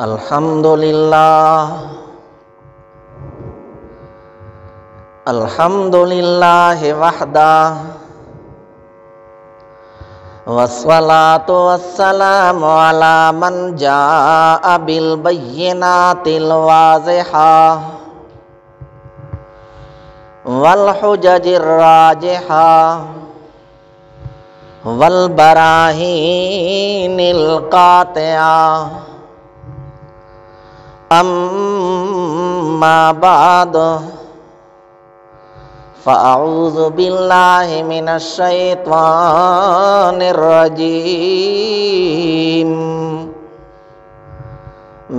الحمدللہ وحدہ والصلاة والسلام علی من جاء بالبینات الواضحہ والحجج الراجحہ والبراہین القاطعہ اما بعد فاعوذ باللہ من الشیطان الرجیم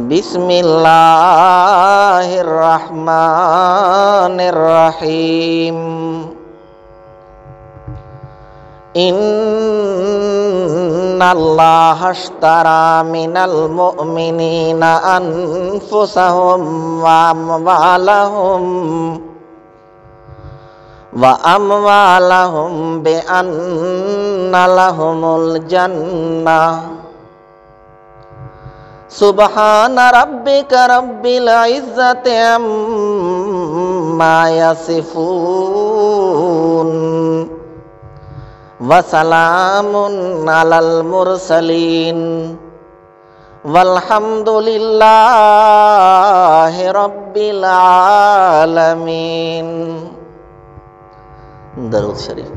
بسم اللہ الرحمن الرحیم ان اللہ اشتری من المؤمنین انفسهم واموالهم بان لهم الجنہ سبحان ربک رب العزت عما یصفون وسلام علی المرسلین والحمد للہ رب العالمین۔ درود شریف۔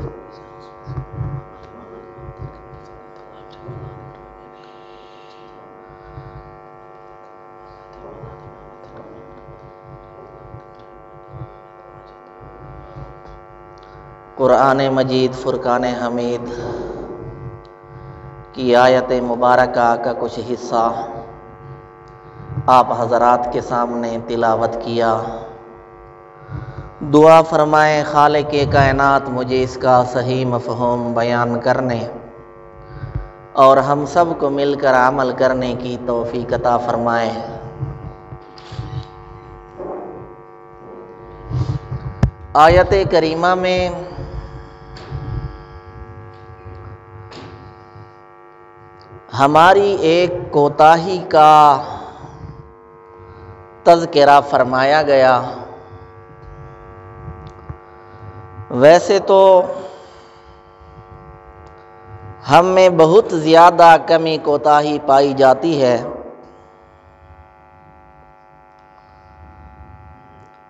قرآن مجید فرقان حمید کی آیت مبارکہ کا کچھ حصہ آپ حضرات کے سامنے تلاوت کیا۔ دعا فرمائیں خالق کائنات مجھے اس کا صحیح مفہوم بیان کرنے اور ہم سب کو مل کر عمل کرنے کی توفیق عطا فرمائیں۔ آیت کریمہ میں ہماری ایک کوتاہی کا تذکرہ فرمایا گیا۔ ویسے تو ہم میں بہت زیادہ کمی کوتاہی پائی جاتی ہے،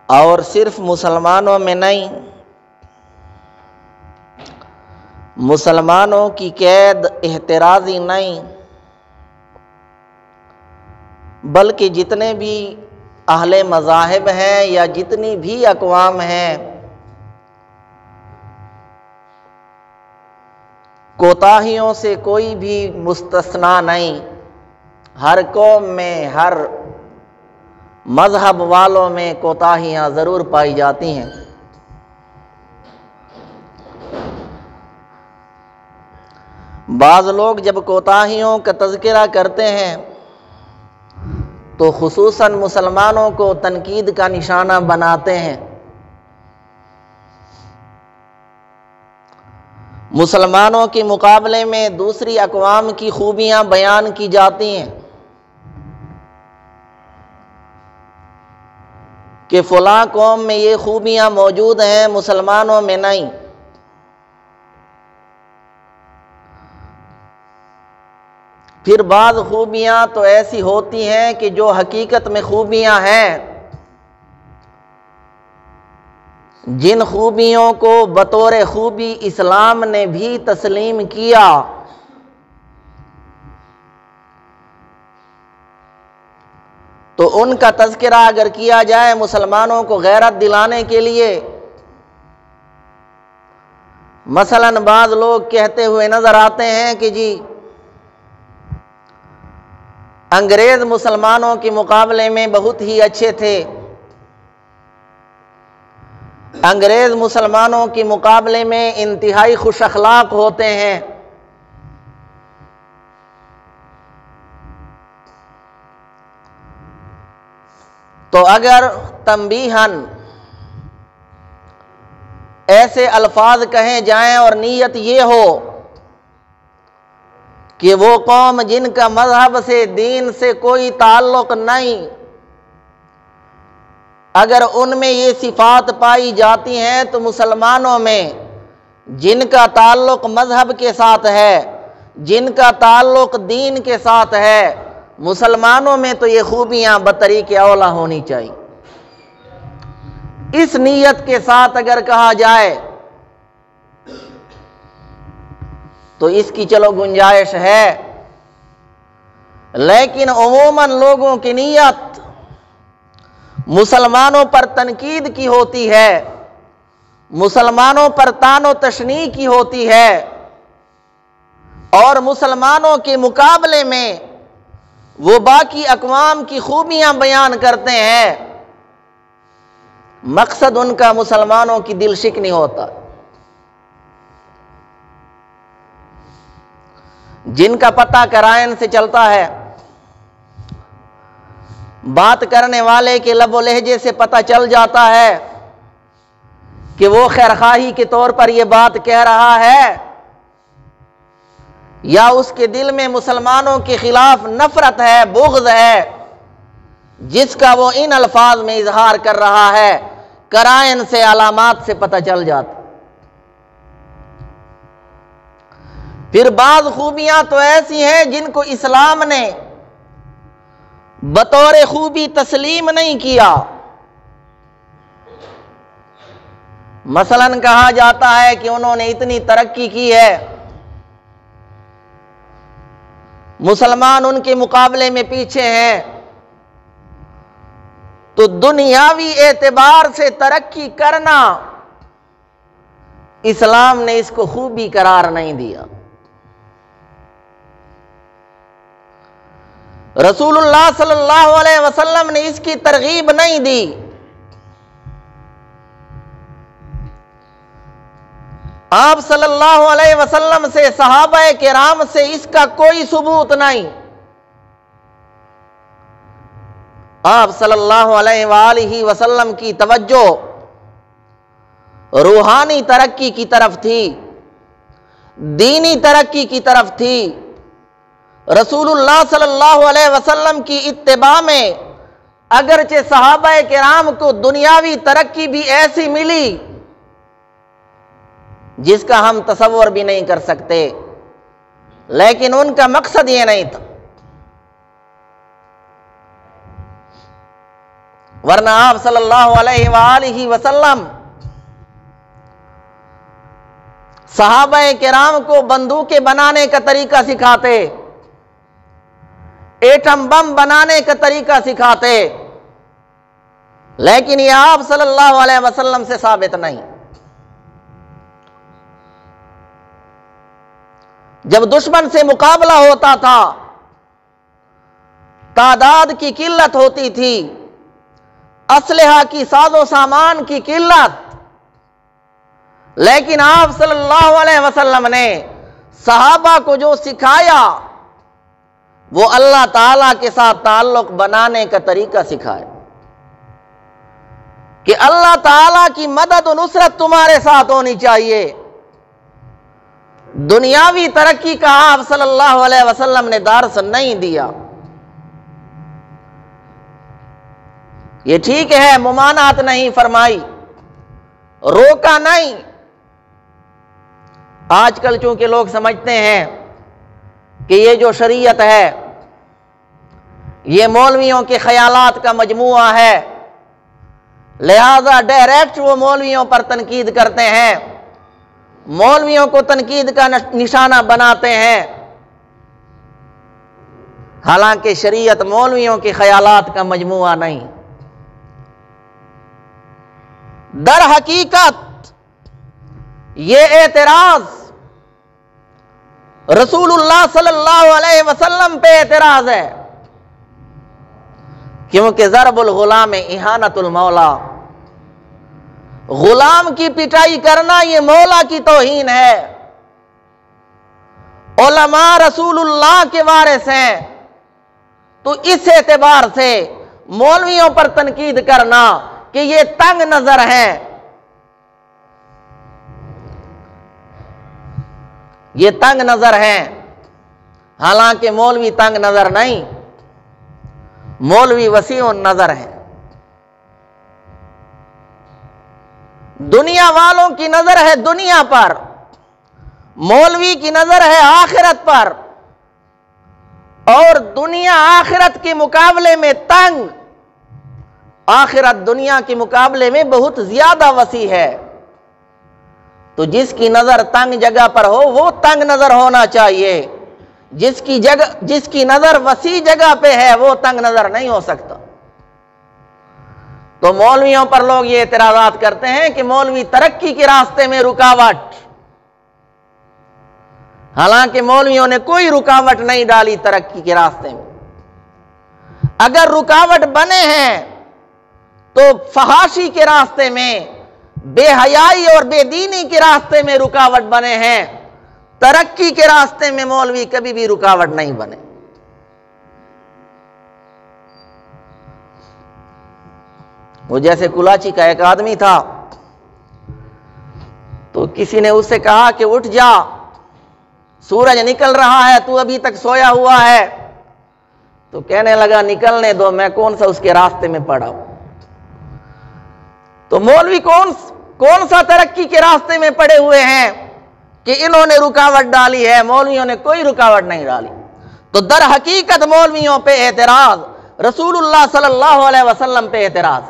اور صرف مسلمانوں میں نہیں، مسلمانوں کی قید احترازی نہیں، بلکہ جتنے بھی اہل مذاہب ہیں یا جتنی بھی اقوام ہیں، کوتاہیوں سے کوئی بھی مستثنیٰ نہیں۔ ہر قوم میں، ہر مذہب والوں میں کوتاہیاں ضرور پائی جاتی ہیں۔ بعض لوگ جب کوتاہیوں کا تذکرہ کرتے ہیں تو خصوصاً مسلمانوں کو تنقید کا نشانہ بناتے ہیں۔ مسلمانوں کے مقابلے میں دوسری اقوام کی خوبیاں بیان کی جاتی ہیں کہ فلاں قوم میں یہ خوبیاں موجود ہیں، مسلمانوں میں نہیں۔ پھر بعض خوبیاں تو ایسی ہوتی ہیں کہ جو حقیقت میں خوبیاں ہیں، جن خوبیوں کو بطور خوبی اسلام نے بھی تسلیم کیا، تو ان کا تذکرہ اگر کیا جائے مسلمانوں کو غیرت دلانے کے لیے، مثلاً بعض لوگ کہتے ہوئے نظر آتے ہیں کہ جی انگریز مسلمانوں کے مقابلے میں بہت ہی اچھے تھے، انگریز مسلمانوں کے مقابلے میں انتہائی خوش اخلاق ہوتے ہیں۔ تو اگر تنبیہاً ایسے الفاظ کہیں جائیں اور نیت یہ ہو کہ وہ قوم جن کا مذہب سے دین سے کوئی تعلق نہیں، اگر ان میں یہ صفات پائی جاتی ہیں تو مسلمانوں میں جن کا تعلق مذہب کے ساتھ ہے، جن کا تعلق دین کے ساتھ ہے، مسلمانوں میں تو یہ خوبیاں بطریق اولا ہونی چاہیے۔ اس نیت کے ساتھ اگر کہا جائے تو اس کی چلو گنجائش ہے، لیکن عموماً لوگوں کی نیت مسلمانوں پر تنقید کی ہوتی ہے، مسلمانوں پر طعن و تشنیع کی ہوتی ہے، اور مسلمانوں کے مقابلے میں وہ باقی اقوام کی خوبیاں بیان کرتے ہیں۔ مقصد ان کا مسلمانوں کی دل شکنی ہوتا۔ جن کا پتہ قرائن سے چلتا ہے، بات کرنے والے کے لب و لہجے سے پتہ چل جاتا ہے کہ وہ خیرخواہی کے طور پر یہ بات کہہ رہا ہے یا اس کے دل میں مسلمانوں کے خلاف نفرت ہے، بغض ہے، جس کا وہ ان الفاظ میں اظہار کر رہا ہے۔ قرائن سے، علامات سے پتہ چل جاتا۔ پھر بعض خوبیاں تو ایسی ہیں جن کو اسلام نے بطور خوبی تسلیم نہیں کیا۔ مثلاً کہا جاتا ہے کہ انہوں نے اتنی ترقی کی ہے، مسلمان ان کے مقابلے میں پیچھے ہیں، تو دنیاوی اعتبار سے ترقی کرنا اسلام نے اس کو خوبی قرار نہیں دیا۔ رسول اللہ صلی اللہ علیہ وسلم نے اس کی ترغیب نہیں دی۔ آپ صلی اللہ علیہ وسلم سے، صحابہ کرام سے اس کا کوئی ثبوت نہیں۔ آپ صلی اللہ علیہ وآلہ وسلم کی توجہ روحانی ترقی کی طرف تھی، دینی ترقی کی طرف تھی۔ رسول اللہ صلی اللہ علیہ وسلم کی اتباع میں اگرچہ صحابہ کرام کو دنیاوی ترقی بھی ایسی ملی جس کا ہم تصور بھی نہیں کر سکتے، لیکن ان کا مقصد یہ نہیں تھا۔ ورنہ آپ صلی اللہ علیہ وآلہ وسلم صحابہ کرام کو بندوقیں بنانے کا طریقہ سکھاتے، ایٹم بم بنانے کا طریقہ سکھاتے، لیکن یہ آپ صلی اللہ علیہ وسلم سے ثابت نہیں۔ جب دشمن سے مقابلہ ہوتا تھا، تعداد کی قلت ہوتی تھی، اسلحہ کی ساز و سامان کی قلت، لیکن آپ صلی اللہ علیہ وسلم نے صحابہ کو جو سکھایا وہ اللہ تعالیٰ کے ساتھ تعلق بنانے کا طریقہ سکھایا کہ اللہ تعالیٰ کی مدد و نصرت تمہارے ساتھ ہونی چاہیے۔ دنیاوی ترقی کا آپ صلی اللہ علیہ وسلم نے درس نہیں دیا۔ یہ ٹھیک ہے، ممانعت نہیں فرمائی، روکا نہیں۔ آج کل چونکہ لوگ سمجھتے ہیں کہ یہ جو شریعت ہے یہ مولویوں کے خیالات کا مجموعہ ہے، لہذا ڈائریکٹ وہ مولویوں پر تنقید کرتے ہیں، مولویوں کو تنقید کا نشانہ بناتے ہیں۔ حالانکہ شریعت مولویوں کے خیالات کا مجموعہ نہیں، در حقیقت یہ اعتراض رسول اللہ صلی اللہ علیہ وسلم پہ اعتراض ہے، کیونکہ ضرب الغلام اہانت المولا، غلام کی پٹائی کرنا یہ مولا کی توہین ہے۔ علماء رسول اللہ کے وارث ہیں، تو اس اعتبار سے مولویوں پر تنقید کرنا کہ یہ تنگ نظر ہیں، یہ تنگ نظر ہیں، حالانکہ مولوی تنگ نظر نہیں، مولوی وسیع نظر ہے۔ دنیا والوں کی نظر ہے دنیا پر، مولوی کی نظر ہے آخرت پر، اور دنیا آخرت کے مقابلے میں تنگ، آخرت دنیا کے مقابلے میں بہت زیادہ وسیع ہے۔ تو جس کی نظر تنگ جگہ پر ہو وہ تنگ نظر ہونا چاہیے، جس کی نظر وسیع جگہ پہ ہے وہ تنگ نظر نہیں ہو سکتا۔ تو مولویوں پر لوگ یہ اعتراضات کرتے ہیں کہ مولوی ترقی کے راستے میں رکاوٹ، حالانکہ مولویوں نے کوئی رکاوٹ نہیں ڈالی ترقی کے راستے میں۔ اگر رکاوٹ بنے ہیں تو فحاشی کے راستے میں، بے حیائی اور بے دینی کے راستے میں رکاوٹ بنے ہیں، ترقی کے راستے میں مولوی کبھی بھی رکاوٹ نہیں بنے۔ وہ جیسے کلاچی کا ایک آدمی تھا، تو کسی نے اس سے کہا کہ اٹھ جا، سورج نکل رہا ہے، تو ابھی تک سویا ہوا ہے۔ تو کہنے لگا نکلنے دو، میں کون سا اس کے راستے میں پڑا ہوں۔ تو مولوی کون سا ترقی کے راستے میں پڑے ہوئے ہیں کہ انہوں نے رکاوٹ ڈالی ہے؟ مولویوں نے کوئی رکاوٹ نہیں ڈالی۔ تو در حقیقت مولویوں پہ اعتراض رسول اللہ صلی اللہ علیہ وسلم پہ اعتراض،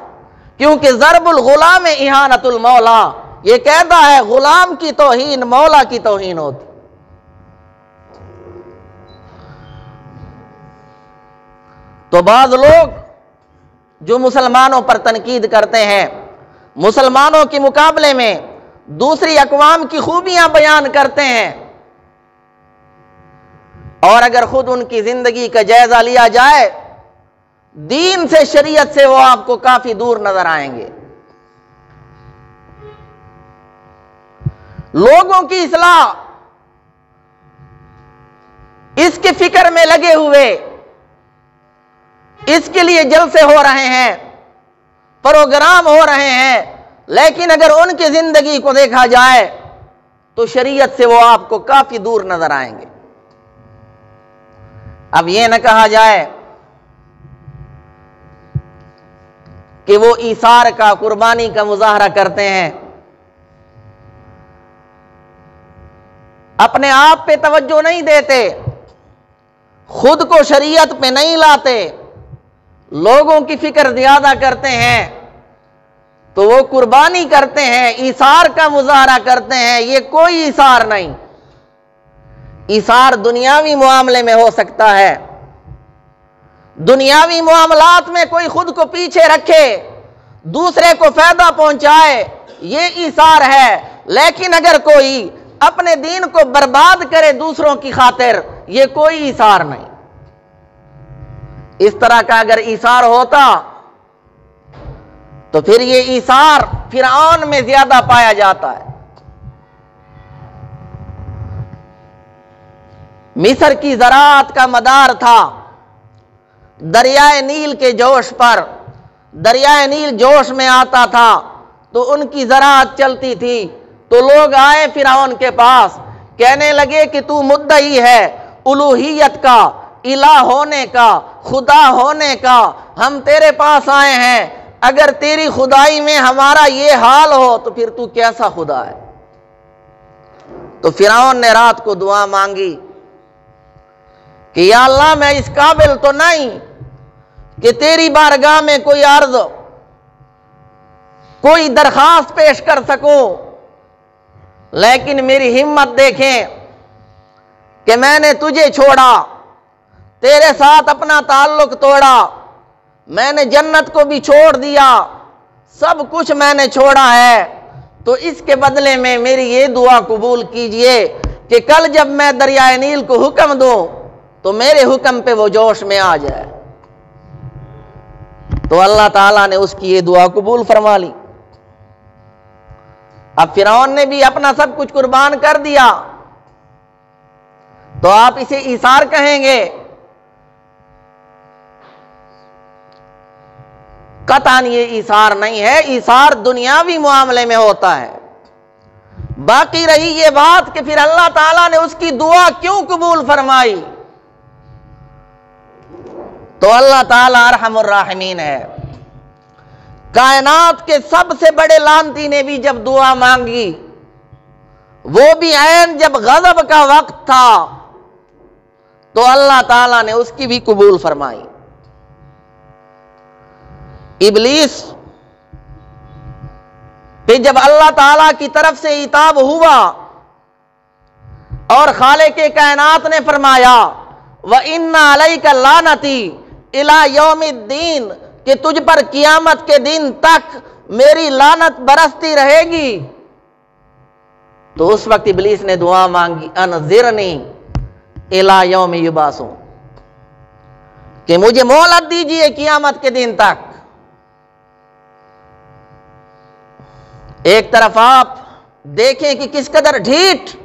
کیونکہ ضرب الغلام اہانت المولا، یہ کہتا ہے غلام کی توہین مولا کی توہین ہوتی۔ تو بعض لوگ جو مسلمانوں پر تنقید کرتے ہیں، مسلمانوں کے مقابلے میں دوسری اقوام کی خوبیاں بیان کرتے ہیں، اور اگر خود ان کی زندگی کا جائزہ لیا جائے، دین سے شریعت سے وہ آپ کو کافی دور نظر آئیں گے۔ لوگوں کی اصلاح اس کے فکر میں لگے ہوئے، اس کے لیے جلسے ہو رہے ہیں، پروگرام ہو رہے ہیں، لیکن اگر ان کی زندگی کو دیکھا جائے تو شریعت سے وہ آپ کو کافی دور نظر آئیں گے۔ اب یہ نہ کہا جائے کہ وہ ایثار کا، قربانی کا مظاہرہ کرتے ہیں، اپنے آپ پہ توجہ نہیں دیتے، خود کو شریعت پہ نہیں لاتے، لوگوں کی فکر زیادہ کرتے ہیں، تو وہ قربانی کرتے ہیں، ایثار کا مظاہرہ کرتے ہیں۔ یہ کوئی ایثار نہیں، ایثار دنیاوی معاملے میں ہو سکتا ہے، دنیاوی معاملات میں کوئی خود کو پیچھے رکھے، دوسرے کو فائدہ پہنچائے، یہ ایثار ہے۔ لیکن اگر کوئی اپنے دین کو برباد کرے دوسروں کی خاطر، یہ کوئی ایثار نہیں۔ اس طرح کا اگر ایثار ہوتا تو پھر یہ ایثار فرعون میں زیادہ پایا جاتا ہے۔ مصر کی زراعت کا مدار تھا دریائے نیل کے جوش پر، دریائے نیل جوش میں آتا تھا تو ان کی زراعت چلتی تھی۔ تو لوگ آئے فرعون کے پاس، کہنے لگے کہ تو مدعی ہے الوہیت کا، الہ ہونے کا، خدا ہونے کا، ہم تیرے پاس آئے ہیں، اگر تیری خدائی میں ہمارا یہ حال ہو تو پھر تو کیسا خدا ہے؟ تو فرعون نے رات کو دعا مانگی کہ یا اللہ میں اس قابل تو نہیں کہ تیری بارگاہ میں کوئی عرض، کوئی درخواست پیش کر سکوں، لیکن میری ہمت دیکھیں کہ میں نے تجھے چھوڑا، تیرے ساتھ اپنا تعلق توڑا، میں نے جنت کو بھی چھوڑ دیا، سب کچھ میں نے چھوڑا ہے، تو اس کے بدلے میں میری یہ دعا قبول کیجئے کہ کل جب میں دریائے نیل کو حکم دوں تو میرے حکم پہ وہ جوش میں آ جائے۔ تو اللہ تعالیٰ نے اس کی یہ دعا قبول فرما لی۔ اب فرعون نے بھی اپنا سب کچھ قربان کر دیا، تو آپ اسے ایثار کہیں گے؟ قطعاً یہ ایثار نہیں ہے، ایثار دنیاوی معاملے میں ہوتا ہے۔ باقی رہی یہ بات کہ پھر اللہ تعالیٰ نے اس کی دعا کیوں قبول فرمائی، تو اللہ تعالیٰ ارحم الراحمین ہے۔ کائنات کے سب سے بڑے لعنتی نے بھی جب دعا مانگی، وہ بھی عین جب غضب کا وقت تھا، تو اللہ تعالیٰ نے اس کی بھی قبول فرمائی۔ ابلیس پہ جب اللہ تعالیٰ کی طرف سے عتاب ہوا اور خالق کائنات نے فرمایا وَإِنَّ عَلَيْكَ لَعْنَتِي إِلَى يَوْمِ الدِّينِ کہ تجھ پر قیامت کے دن تک میری لعنت برستی رہے گی، تو اس وقت ابلیس نے دعا مانگی انذرنی الی یوم یبعثون کہ مجھے مہلت دیجئے قیامت کے دن تک۔ ایک طرف آپ دیکھیں کہ کس قدر ڈھیٹ،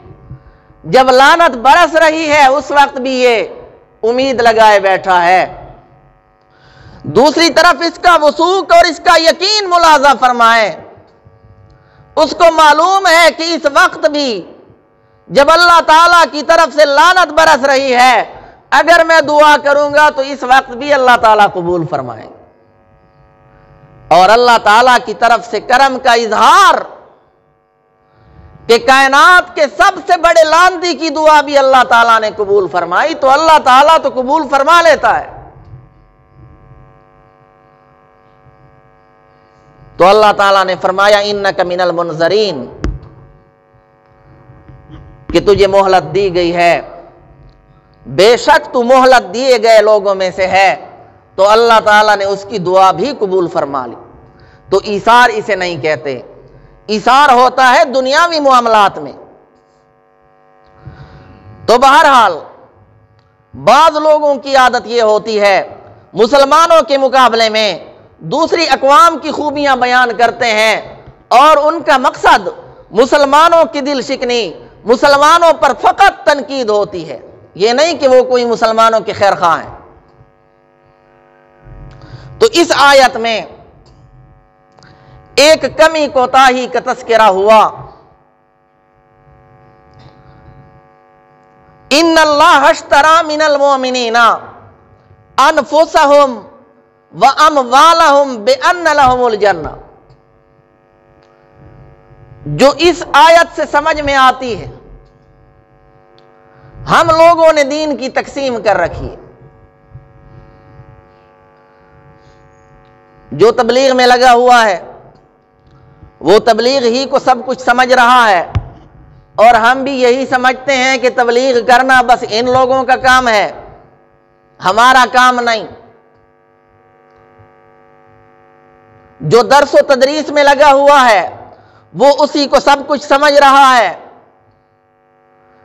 جب لعنت برس رہی ہے اس وقت بھی یہ امید لگائے بیٹھا ہے، دوسری طرف اس کا وثوق اور اس کا یقین ملاحظہ فرمائیں، اس کو معلوم ہے کہ اس وقت بھی جب اللہ تعالیٰ کی طرف سے لعنت برس رہی ہے، اگر میں دعا کروں گا تو اس وقت بھی اللہ تعالیٰ قبول فرمائیں، اور اللہ تعالیٰ کی طرف سے کرم کا اظہار کہ کائنات کے سب سے بڑے لعنتی کی دعا بھی اللہ تعالیٰ نے قبول فرمائی، تو اللہ تعالیٰ تو قبول فرما لیتا ہے۔ تو اللہ تعالیٰ نے فرمایا انک من المنذرین کہ تجھے مہلت دی گئی ہے، بے شک تو مہلت دیے گئے لوگوں میں سے ہے، تو اللہ تعالیٰ نے اس کی دعا بھی قبول فرما لی۔ تو ایثار اسے نہیں کہتے، ایثار ہوتا ہے دنیاوی معاملات میں۔ تو بہرحال بعض لوگوں کی عادت یہ ہوتی ہے، مسلمانوں کے مقابلے میں دوسری اقوام کی خوبیاں بیان کرتے ہیں، اور ان کا مقصد مسلمانوں کی دل شکنی، مسلمانوں پر فقط تنقید ہوتی ہے، یہ نہیں کہ وہ کوئی مسلمانوں کے خیر خواہ ہیں۔ تو اس آیت میں ایک کمی کوتاہی کا تذکرہ ہوا، ان اللہ اشتری من المؤمنین انفسہم واموالہم بان لہم الجنہ، جو اس آیت سے سمجھ میں آتی ہے، ہم لوگوں نے دین کی تقسیم کر رکھی ہے، جو تبلیغ میں لگا ہوا ہے وہ تبلیغ ہی کو سب کچھ سمجھ رہا ہے، اور ہم بھی یہی سمجھتے ہیں کہ تبلیغ کرنا بس ان لوگوں کا کام ہے، ہمارا کام نہیں۔ جو درس و تدریس میں لگا ہوا ہے وہ اسی کو سب کچھ سمجھ رہا ہے،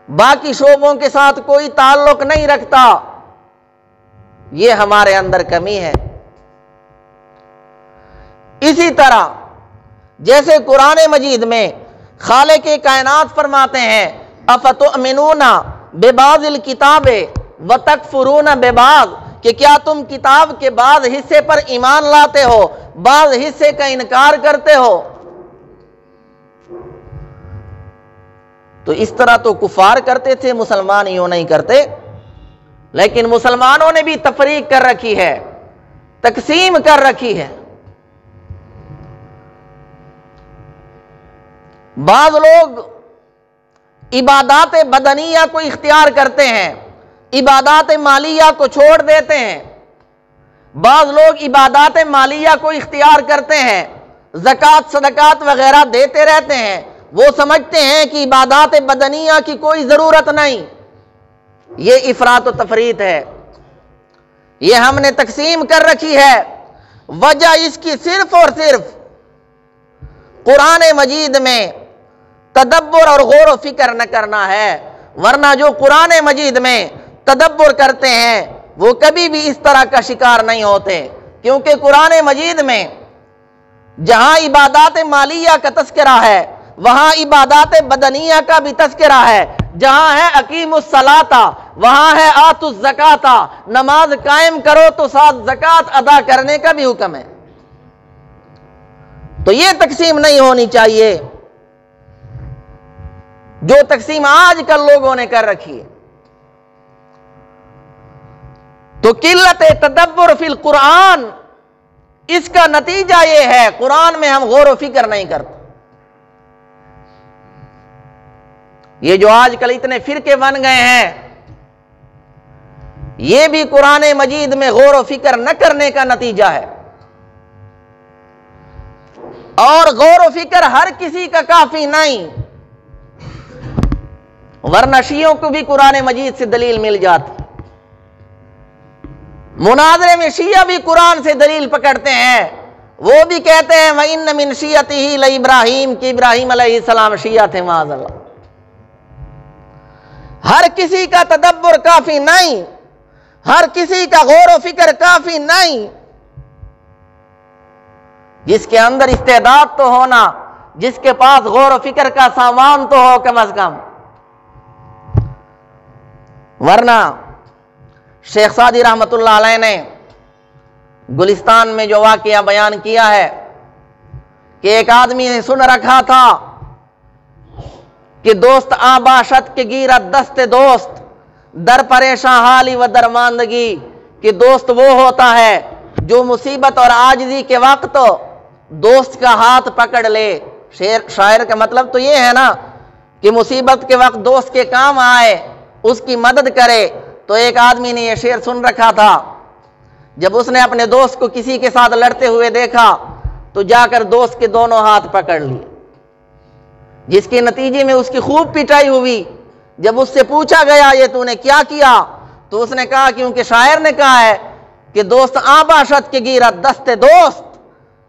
باقی شعبوں کے ساتھ کوئی تعلق نہیں رکھتا، یہ ہمارے اندر کمی ہے۔ اسی طرح جیسے قرآن مجید میں خالق کائنات فرماتے ہیں افتؤمنون ببعض الکتاب وتکفرون ببعض کہ کیا تم کتاب کے بعض حصے پر ایمان لاتے ہو، بعض حصے کا انکار کرتے ہو۔ تو اس طرح تو کفار کرتے تھے، مسلمان یوں نہیں کرتے، لیکن مسلمانوں نے بھی تفریق کر رکھی ہے، تقسیم کر رکھی ہے۔ بعض لوگ عبادات بدنیہ کو اختیار کرتے ہیں، عبادات مالیہ کو چھوڑ دیتے ہیں، بعض لوگ عبادات مالیہ کو اختیار کرتے ہیں، زکوٰۃ صدقات وغیرہ دیتے رہتے ہیں، وہ سمجھتے ہیں کہ عبادات بدنیہ کی کوئی ضرورت نہیں۔ یہ افراط و تفریط ہے، یہ ہم نے تقسیم کر رکھی ہے۔ وجہ اس کی صرف اور صرف قرآن مجید میں تدبر اور غور و فکر نہ کرنا ہے، ورنہ جو قرآن مجید میں تدبر کرتے ہیں وہ کبھی بھی اس طرح کا شکار نہیں ہوتے، کیونکہ قرآن مجید میں جہاں عبادات مالیہ کا تذکرہ ہے وہاں عبادات بدنیہ کا بھی تذکرہ ہے، جہاں ہے اقیم الصلاۃ وہاں ہے آتوا الزکاۃ، نماز قائم کرو تو ساتھ زکوٰۃ ادا کرنے کا بھی حکم ہے۔ تو یہ تقسیم نہیں ہونی چاہیے جو تقسیم آج کل لوگوں نے کر رکھی ہے۔ تو قلت تدبر فی القرآن، اس کا نتیجہ یہ ہے قرآن میں ہم غور و فکر نہیں کرتے۔ یہ جو آج کل اتنے فرقے بن گئے ہیں، یہ بھی قرآن مجید میں غور و فکر نہ کرنے کا نتیجہ ہے۔ اور غور و فکر ہر کسی کا کافی نہیں، ورنہ شیعوں کو بھی قرآن مجید سے دلیل مل جاتی۔ مناظرے میں شیعہ بھی قرآن سے دلیل پکڑتے ہیں، وہ بھی کہتے ہیں وَإِنَّ مِن شِيَّتِهِ لَإِبْرَاهِيمَ کہ ابراہیم علیہ السلام شیعہ تھے معاذ اللہ۔ ہر کسی کا تدبر کافی نہیں، ہر کسی کا غور و فکر کافی نہیں۔ جس کے اندر استعداد تو ہونا، جس کے پاس غور و فکر کا سامان تو ہو کم از کم، ورنہ شیخ سعدی رحمت اللہ علیہ نے گلستان میں جو واقعہ بیان کیا ہے کہ ایک آدمی نے سن رکھا تھا کہ دوست آباشت کے گیرت دست دوست در پریشاں حالی و درماندگی، کہ دوست وہ ہوتا ہے جو مصیبت اور عاجزی کے وقت دوست کا ہاتھ پکڑ لے۔ شاعر کا مطلب تو یہ ہے نا کہ مصیبت کے وقت دوست کے کام آئے، اس کی مدد کرے۔ تو ایک آدمی نے یہ شعر سن رکھا تھا، جب اس نے اپنے دوست کو کسی کے ساتھ لڑتے ہوئے دیکھا تو جا کر دوست کے دونوں ہاتھ پکڑ لیے، جس کے نتیجے میں اس کی خوب پٹائی ہوئی۔ جب اس سے پوچھا گیا یہ تو نے کیا کیا، تو اس نے کہا کیونکہ شاعر نے کہا ہے کہ دوست آباشت کے گیرت دست دوست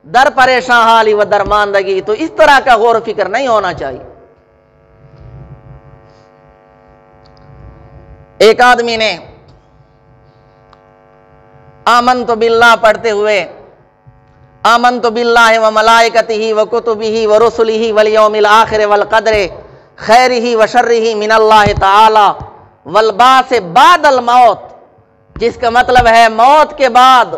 در پریشاں حالی و درماندگی۔ تو اس طرح کا غور و فکر نہیں ہونا چاہیے۔ ایک آدمی نے آمنت باللہ پڑھتے ہوئے آمنت باللہ و ملائکتہ و کتبہ و رسلہ والیوم الآخر والقدر خیرہ و شرہ من اللہ تعالی والبعث بعد الموت، جس کا مطلب ہے موت کے بعد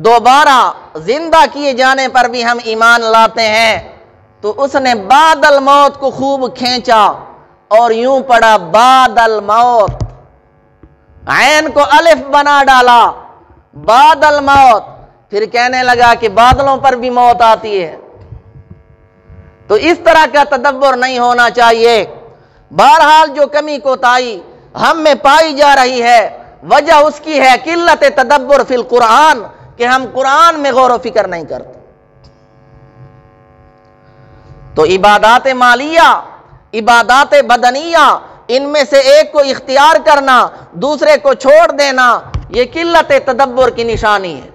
دوبارہ زندہ کیے جانے پر بھی ہم ایمان لاتے ہیں۔ تو اس نے بعد الموت کو خوب کھینچا اور یوں پڑھا بعد الموت، عین کو الف بنا ڈالا، بعد الموت۔ پھر کہنے لگا کہ بادلوں پر بھی موت آتی ہے۔ تو اس طرح کا تدبر نہیں ہونا چاہیے۔ بہرحال جو کمی کوتاہی ہم میں پائی جا رہی ہے، وجہ اس کی ہے قلت تدبر فی القرآن، کہ ہم قرآن میں غور و فکر نہیں کرتے۔ تو عبادات مالیہ، عبادات بدنیہ، ان میں سے ایک کو اختیار کرنا، دوسرے کو چھوڑ دینا، یہ قلت تدبر کی نشانی ہے۔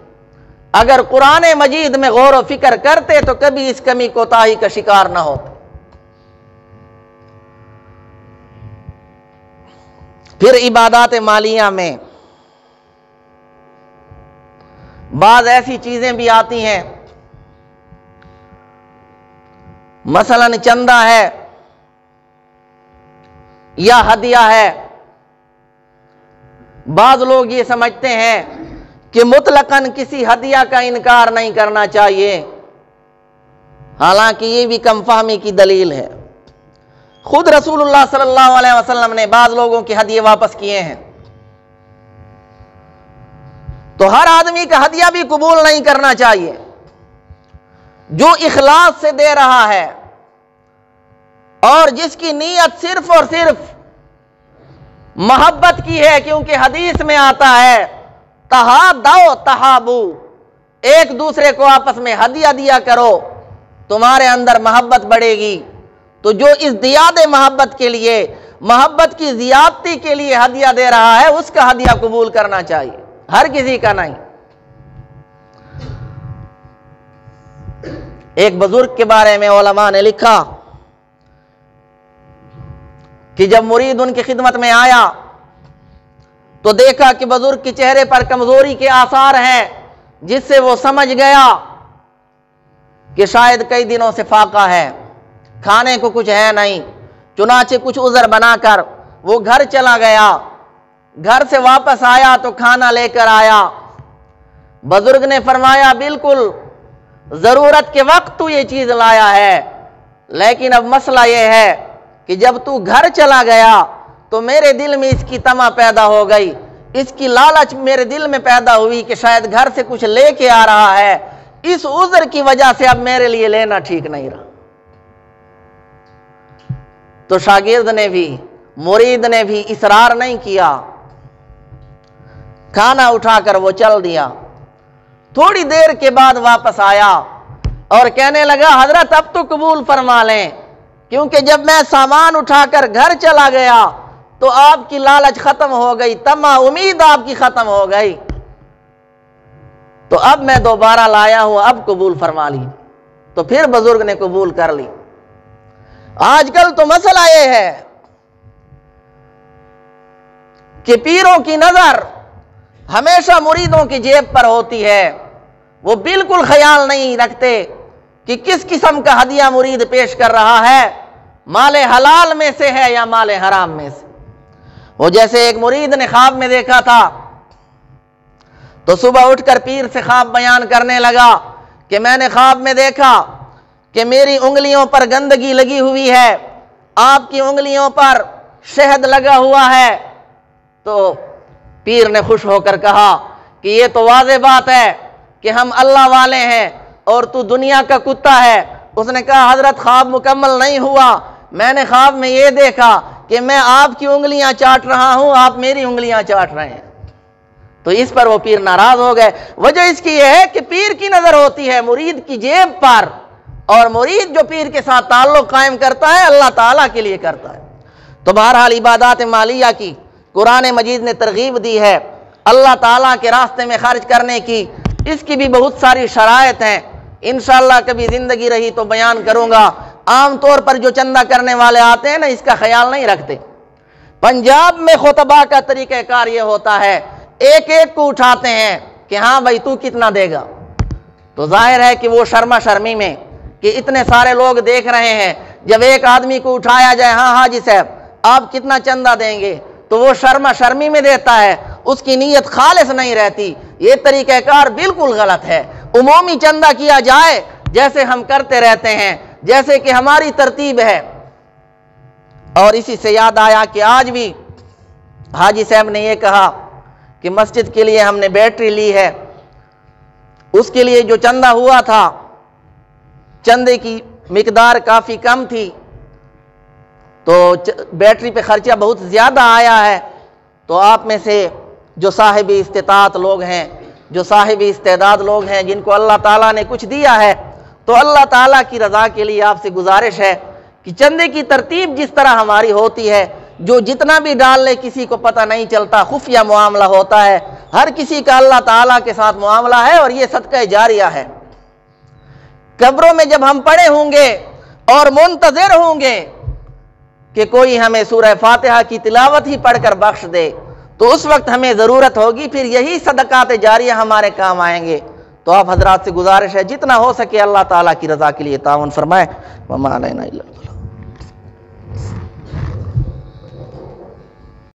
اگر قرآن مجید میں غور و فکر کرتے تو کبھی اس کمی کوتاہی کا شکار نہ ہوتے۔ پھر عبادات مالیہ میں بعض ایسی چیزیں بھی آتی ہیں، مثلا چندہ ہے یا ہدیہ ہے۔ بعض لوگ یہ سمجھتے ہیں کہ مطلقاً کسی ہدیہ کا انکار نہیں کرنا چاہیے، حالانکہ یہ بھی کم فہمی کی دلیل ہے۔ خود رسول اللہ صلی اللہ علیہ وسلم نے بعض لوگوں کے ہدیے واپس کیے ہیں۔ تو ہر آدمی کا ہدیہ بھی قبول نہیں کرنا چاہیے۔ جو اخلاص سے دے رہا ہے اور جس کی نیت صرف اور صرف محبت کی ہے، کیونکہ حدیث میں آتا ہے تہادو تہابو، ایک دوسرے کو آپس میں ہدیہ دیا کرو، تمہارے اندر محبت بڑھے گی۔ تو جو ازدیاد محبت کے لیے، محبت کی زیادتی کے لیے ہدیہ دے رہا ہے، اس کا ہدیہ قبول کرنا چاہیے، ہر کسی کا نہیں۔ ایک بزرگ کے بارے میں علماء نے لکھا کہ جب مرید ان کی خدمت میں آیا تو دیکھا کہ بزرگ کے چہرے پر کمزوری کے آثار ہیں، جس سے وہ سمجھ گیا کہ شاید کئی دنوں سے فاقہ ہے، کھانے کو کچھ ہے نہیں۔ چنانچہ کچھ عذر بنا کر وہ گھر چلا گیا۔ گھر سے واپس آیا تو کھانا لے کر آیا۔ بزرگ نے فرمایا بالکل ضرورت کے وقت تو یہ چیز لایا ہے، لیکن اب مسئلہ یہ ہے کہ جب تو گھر چلا گیا تو میرے دل میں اس کی طمع پیدا ہو گئی، اس کی لالچ میرے دل میں پیدا ہوئی کہ شاید گھر سے کچھ لے کے آ رہا ہے، اس عذر کی وجہ سے اب میرے لیے لینا ٹھیک نہیں رہا۔ تو شاگرد نے بھی، مرید نے بھی اصرار نہیں کیا، کھانا اٹھا کر وہ چل دیا۔ تھوڑی دیر کے بعد واپس آیا اور کہنے لگا حضرت اب تو قبول فرما لیں، کیونکہ جب میں سامان اٹھا کر گھر چلا گیا تو آپ کی لالچ ختم ہو گئی، طمع امید آپ کی ختم ہو گئی، تو اب میں دوبارہ لایا ہوں، اب قبول فرما لی۔ تو پھر بزرگ نے قبول کر لی۔ آج کل تو مسئلہ یہ ہے کہ پیروں کی نظر ہمیشہ مریدوں کی جیب پر ہوتی ہے، وہ بالکل خیال نہیں رکھتے کہ کس قسم کا ہدیہ مرید پیش کر رہا ہے، مال حلال میں سے ہے یا مال حرام میں سے۔ وہ جیسے ایک مرید نے خواب میں دیکھا تھا تو صبح اٹھ کر پیر سے خواب بیان کرنے لگا کہ میں نے خواب میں دیکھا کہ میری انگلیوں پر گندگی لگی ہوئی ہے، آپ کی انگلیوں پر شہد لگا ہوا ہے۔ تو پیر نے خوش ہو کر کہا کہ یہ تو واضح بات ہے کہ ہم اللہ والے ہیں اور تو دنیا کا کتا ہے۔ اس نے کہا حضرت خواب مکمل نہیں ہوا، میں نے خواب میں یہ دیکھا کہ میں آپ کی انگلیاں چاٹ رہا ہوں، آپ میری انگلیاں چاٹ رہے ہیں۔ تو اس پر وہ پیر ناراض ہو گئے۔ وجہ اس کی یہ ہے کہ پیر کی نظر ہوتی ہے مرید کی جیب پر، اور مرید جو پیر کے ساتھ تعلق قائم کرتا ہے اللہ تعالیٰ کے لیے کرتا ہے۔ تو بہرحال عبادات مالیہ کی قرآن مجید نے ترغیب دی ہے، اللہ تعالیٰ کے راستے میں خرچ کرنے کی۔ اس کی بھی بہت ساری شرائط ہیں، انشاءاللہ کبھی زندگی رہی تو بیان کروں گا۔ عام طور پر جو چندہ کرنے والے آتے ہیں نا، اس کا خیال نہیں رکھتے۔ پنجاب میں خطبہ کا طریقہ کار یہ ہوتا ہے، ایک ایک کو اٹھاتے ہیں کہ ہاں بھائی تو کتنا دے گا۔ تو ظاہر ہے کہ وہ شرما شرمی میں کہ اتنے سارے لوگ دیکھ رہے ہیں، جب ایک آدمی کو اٹھایا جائے ہاں حاجی صاحب آپ کتنا چندہ دیں گے، تو وہ شرما شرمی میں دیتا ہے، اس کی نیت خالص نہیں رہتی۔ یہ طریقہ کار بالکل غلط ہے۔ عمومی چندہ کیا جائے جیسے ہم کرتے رہتے ہیں، جیسے کہ ہماری ترتیب ہے۔ اور اسی سے یاد آیا کہ آج بھی حاجی صاحب نے یہ کہا کہ مسجد کے لیے ہم نے بیٹری لی ہے، اس کے لیے جو چندہ ہوا تھا چندے کی مقدار کافی کم تھی، تو بیٹری پہ خرچہ بہت زیادہ آیا ہے۔ تو آپ میں سے جو صاحب استطاعت لوگ ہیں، جو صاحب استعداد لوگ ہیں، جن کو اللہ تعالیٰ نے کچھ دیا ہے، تو اللہ تعالیٰ کی رضا کے لیے آپ سے گزارش ہے کہ چندے کی ترتیب جس طرح ہماری ہوتی ہے، جو جتنا بھی ڈال لے کسی کو پتہ نہیں چلتا، خفیہ معاملہ ہوتا ہے، ہر کسی کا اللہ تعالیٰ کے ساتھ معاملہ ہے، اور یہ صدقہ جاریہ ہے۔ قبروں میں جب ہم پڑے ہوں گے اور منتظر ہوں گے کہ کوئی ہمیں سورہ فاتحہ کی تلاوت ہی پڑھ کر بخش دے، تو اس وقت ہمیں ضرورت ہوگی، پھر یہی صدقات جاریہ ہمارے کام آئیں گے۔ تو آپ حضرات سے گزارش ہے جتنا ہو سکے اللہ تعالیٰ کی رضا کے لیے تعاون فرمائیں۔ وما علینا الا البلاغ۔